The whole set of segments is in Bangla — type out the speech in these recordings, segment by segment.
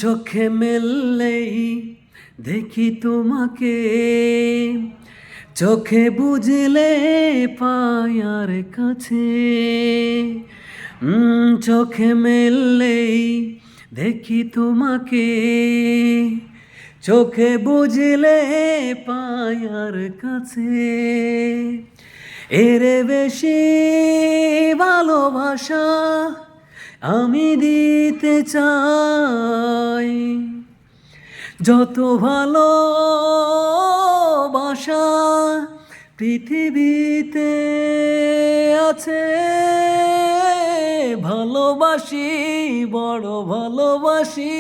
চোখে মেললেই দেখি তোমাকে, চোখে বুঝলে পায়ার কাছে। চোখে মেললেই দেখি তোমাকে, চোখে বুঝলে পায়ার কাছে। এর বেশি ভালোবাসা আমি দিতে চাই, যত ভালোবাসা পৃথিবীতে আছে। ভালোবাসি, বড় ভালোবাসি,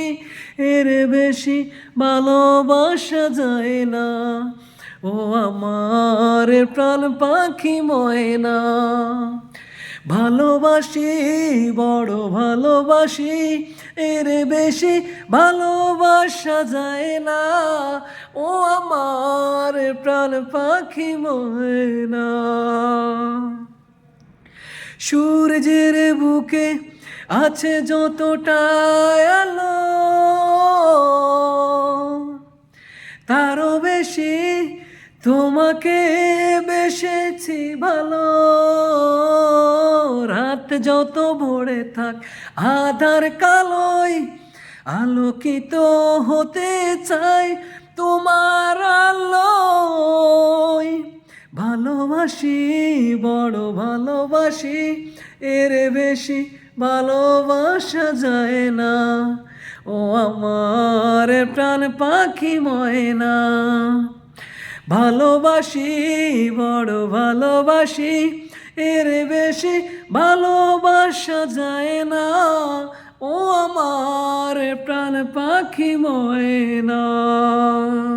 এর বেশি ভালোবাসা যায় না। ও আমার প্রাণ পাখি ময়না, ভালোবাসি, বড় ভালোবাসি, এর বেশি ভালোবাসা যায় না। ও আমার প্রাণ পাখি ময়না। সূর্যের বুকে আছে যতটা আলো, তারও বেশি তোমাকে বেসেছি ভালো। রাত যত ভরে থাক আধার কালোয়, আলোকিত হতে চাই তোমার আলোয়। ভালোবাসি, বড় ভালোবাসি, এর বেশি ভালোবাসা যায় না। ও আমার প্রাণ পাখি ময়না, ভালোবাসি, বড় ভালোবাসি, এর বেশি ভালোবাসা যায় না। ও আমার প্রাণ পাখি ময়না।